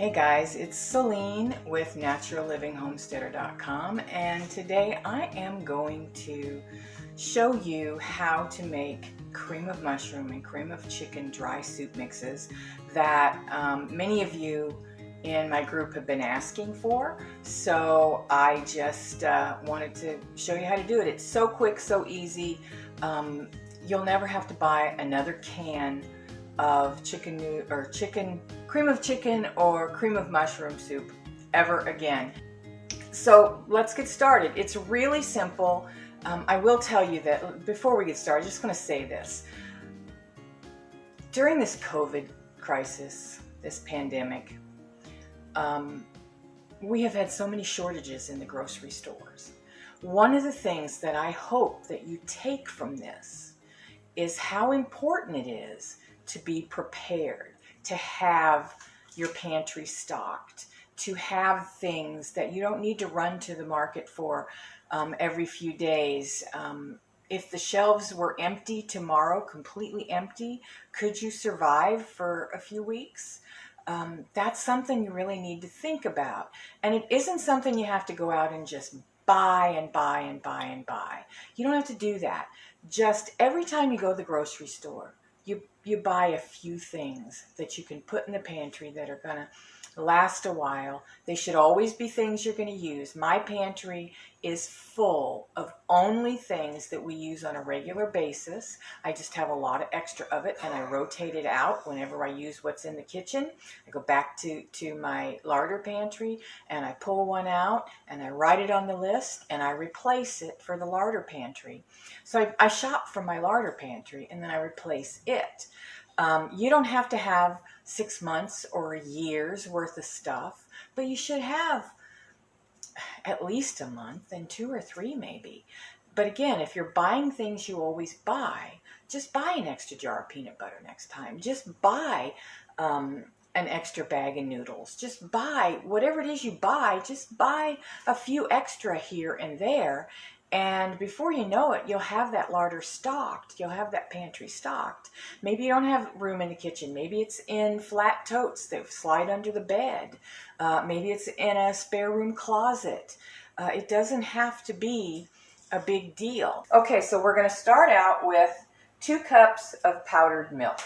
Hey guys, it's Celine with naturalliving.homesteader.com, and today I am going to show you how to make cream of mushroom and cream of chicken dry soup mixes that many of you in my group have been asking for. So I just wanted to show you how to do it. It's so quick, so easy. You'll never have to buy another can of cream of chicken or cream of mushroom soup ever again. So let's get started. It's really simple. I will tell you that before we get started, I'm just going to say this. During this COVID crisis, this pandemic, we have had so many shortages in the grocery stores. One of the things that I hope that you take from this is how important it is to be prepared, to have your pantry stocked, to have things that you don't need to run to the market for every few days. If the shelves were empty tomorrow, completely empty, could you survive for a few weeks? That's something you really need to think about. And it isn't something you have to go out and just buy and buy and buy and buy. You don't have to do that. Just every time you go to the grocery store, you buy a few things that you can put in the pantry that are going to last a while. They should always be things you're going to use. My pantry is full of only things that we use on a regular basis. I just have a lot of extra of it, and I rotate it out whenever I use what's in the kitchen. I go back to my larder pantry, and I pull one out, and I write it on the list, and I replace it for the larder pantry. So I shop from my larder pantry, and then I replace it. You don't have to have 6 months or a year's worth of stuff, but you should have at least a month, and 2 or 3 maybe. But again, if you're buying things you always buy, just buy an extra jar of peanut butter next time. Just buy an extra bag of noodles. Just buy whatever it is you buy. Just buy a few extra here and there. And before you know it, you'll have that larder stocked. You'll have that pantry stocked. Maybe you don't have room in the kitchen. Maybe it's in flat totes that slide under the bed. Maybe it's in a spare room closet. It doesn't have to be a big deal. Okay, so we're going to start out with 2 cups of powdered milk.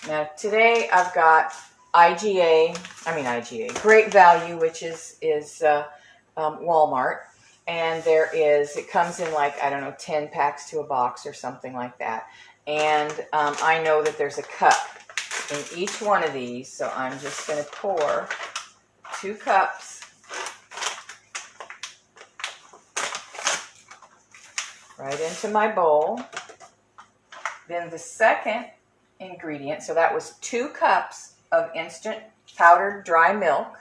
Now today I've got IGA, Great Value, which is Walmart. And it comes in like, 10 packs to a box or something like that. And I know that there's a cup in each one of these, so I'm just going to pour 2 cups right into my bowl. Then the second ingredient, so that was 2 cups of instant powdered dry milk,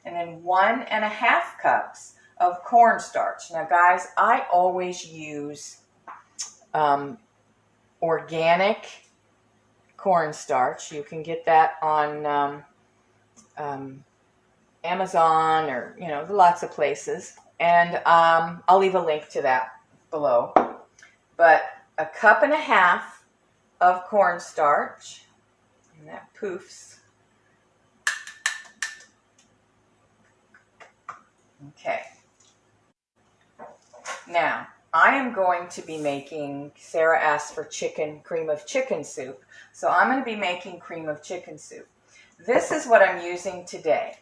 and then 1.5 cups of cornstarch. Now guys, I always use organic cornstarch. You can get that on Amazon or lots of places, and I'll leave a link to that below. But 1.5 cups of cornstarch, and that poofs. Okay. Now, I am going to be making, Sarah asked for cream of chicken soup, so I'm going to be making cream of chicken soup. This is what I'm using today,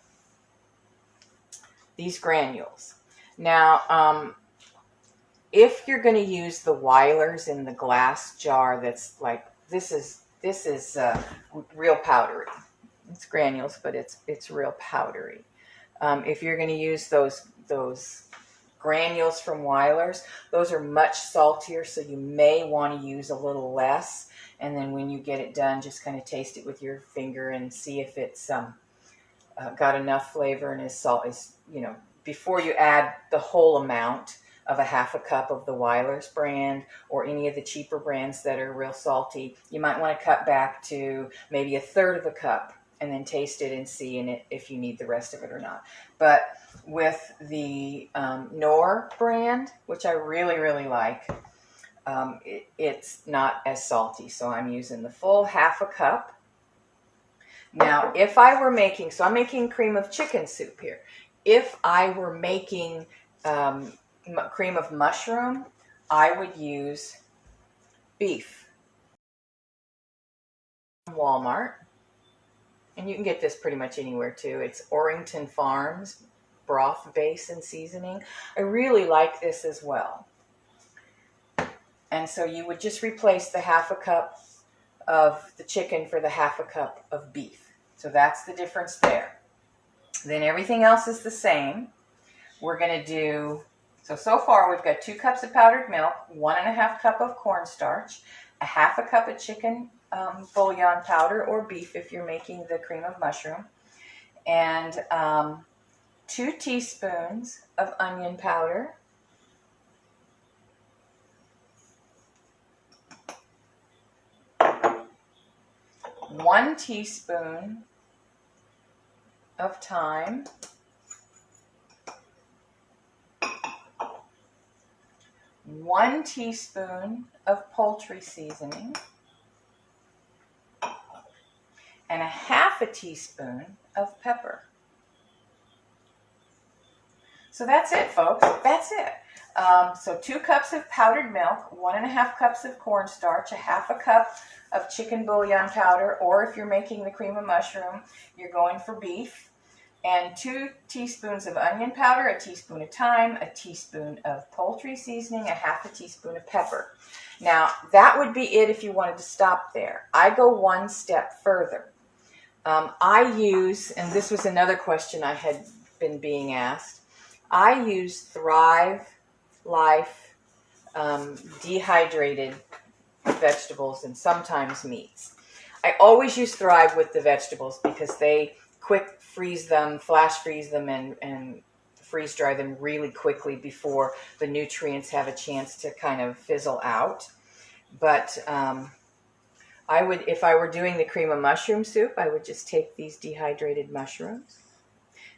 these granules. Now, if you're going to use the Weilers in the glass jar, that's like, this is real powdery. It's granules, but it's real powdery. If you're going to use those granules from Weilers, those are much saltier, so you may want to use a little less. And then when you get it done, just kind of taste it with your finger and see if it's got enough flavor and before you add the whole amount of 1/2 cup of the Weilers brand or any of the cheaper brands that are real salty. You might want to cut back to maybe 1/3 cup and then taste it and see if you need the rest of it or not. But with the Knorr brand, which I really, really like, it's not as salty. So I'm using the full 1/2 cup. Now, if I were making, so I'm making cream of chicken soup here. If I were making cream of mushroom, I would use beef. Walmart, and you can get this pretty much anywhere too. It's Orrington Farms broth base and seasoning. I really like this as well. And so you would just replace the half a cup of the chicken for the half a cup of beef. So that's the difference there. Then everything else is the same. We're going to do, so far we've got 2 cups of powdered milk, 1.5 cup of cornstarch, a half a cup of chicken bouillon powder or beef if you're making the cream of mushroom, and 2 teaspoons of onion powder, 1 teaspoon of thyme, 1 teaspoon of poultry seasoning, and a half a teaspoon of pepper. So that's it, folks. That's it. So 2 cups of powdered milk, 1.5 cups of cornstarch, a half a cup of chicken bouillon powder, or if you're making the cream of mushroom, you're going for beef, and 2 teaspoons of onion powder, a teaspoon of thyme, a teaspoon of poultry seasoning, a half a teaspoon of pepper. Now, that would be it if you wanted to stop there. I go one step further. I use, and this was another question I had been being asked, I use Thrive Life dehydrated vegetables and sometimes meats. I always use Thrive with the vegetables because they quick freeze them, flash freeze them, and freeze dry them really quickly before the nutrients have a chance to kind of fizzle out. But I would, if I were doing the cream of mushroom soup, I would just take these dehydrated mushrooms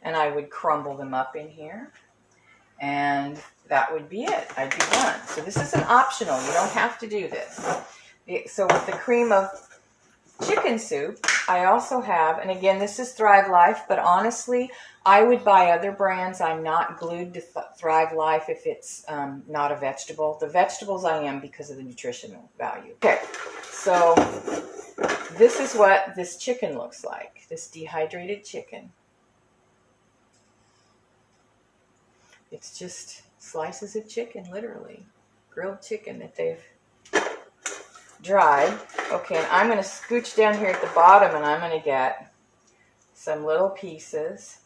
and I would crumble them up in here, and that would be it. I'd be done. So this is an optional. You don't have to do this. So with the cream of chicken soup, I also have, and again, this is Thrive Life, but honestly, I would buy other brands. I'm not glued to Thrive Life if it's not a vegetable. The vegetables I am because of the nutritional value. Okay, so this is what this chicken looks like, this dehydrated chicken. It's just slices of chicken, literally. Grilled chicken that they've dried. Okay, and I'm going to scooch down here at the bottom and I'm going to get some little pieces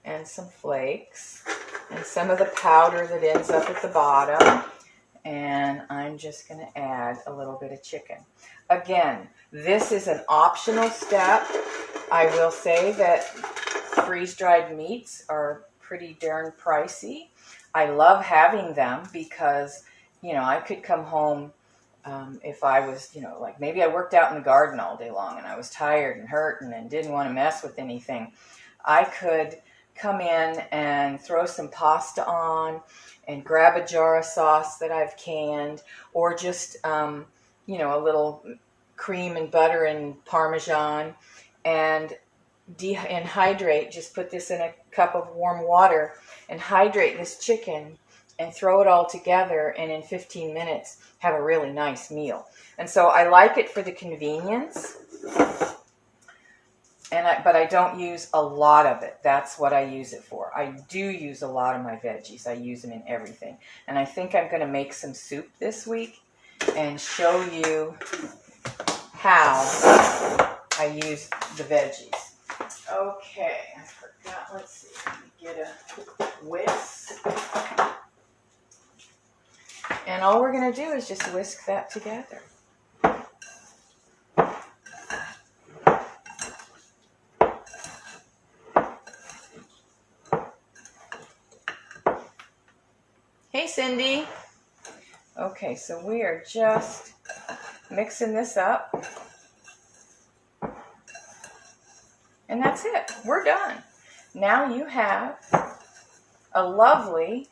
and some flakes and some of the powder that ends up at the bottom. And I'm just going to add a little bit of chicken. Again, this is an optional step. I will say that freeze-dried meats are pretty darn pricey. I love having them because, you know, I could come home if I was, you know, like maybe I worked out in the garden all day long and I was tired and hurting and didn't want to mess with anything. I could come in and throw some pasta on and grab a jar of sauce that I've canned, or just, you know, a little cream and butter and Parmesan, and hydrate, just put this in a cup of warm water and hydrate this chicken and throw it all together, and in 15 minutes have a really nice meal. And so I like it for the convenience, but I don't use a lot of it. That's what I use it for. I do use a lot of my veggies. I use them in everything. And I think I'm going to make some soup this week and show you how I use the veggies. Okay, I forgot, let's see, let me get a whisk. And all we're going to do is just whisk that together. Hey, Cindy. Okay, so we are just mixing this up. And that's it. We're done. Now you have a lovely,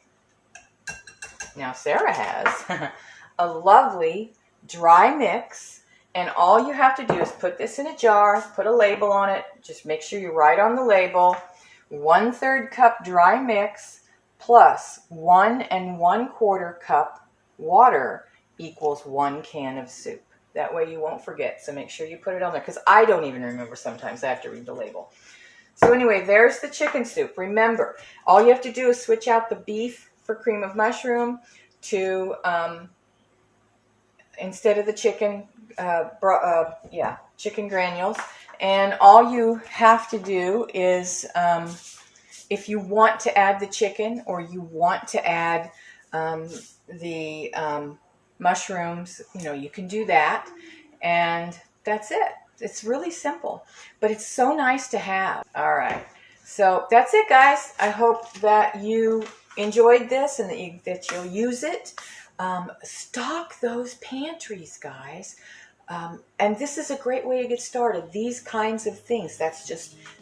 now Sarah has, a lovely dry mix And all you have to do is put this in a jar, put a label on it. Just make sure you write on the label, 1/3 cup dry mix plus 1 1/4 cup water equals 1 can of soup. That way you won't forget. So make sure you put it on there, because I don't even remember sometimes. I have to read the label. So anyway, there's the chicken soup. Remember, all you have to do is switch out the beef for cream of mushroom to, instead of the chicken, chicken granules. And all you have to do is, if you want to add the chicken or you want to add the mushrooms, you can do that. And that's it. It's really simple, but it's so nice to have. All right. So that's it, guys. I hope that you enjoyed this and that you'll use it. Stock those pantries, guys. And this is a great way to get started. These kinds of things.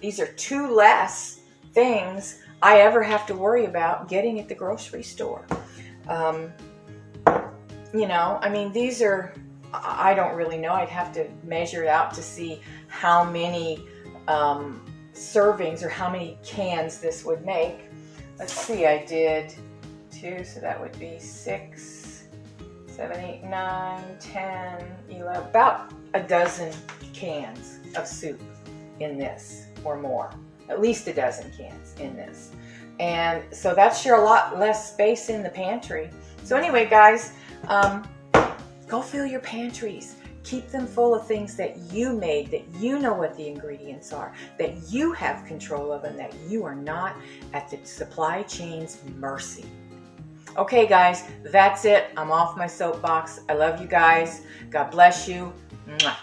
These are 2 less things I ever have to worry about getting at the grocery store. These are, I don't really know. I'd have to measure it out to see how many servings or how many cans this would make. Let's see, I did 2, so that would be 6, 7, 8, 9, 10, 11, about a dozen cans of soup in this or more. At least a dozen cans in this. And so that's sure a lot less space in the pantry. So anyway, guys, go fill your pantries. Keep them full of things that you made, that you know what the ingredients are, that you have control of, and that you are not at the supply chain's mercy. Okay, guys, that's it. I'm off my soapbox. I love you guys. God bless you. Mwah.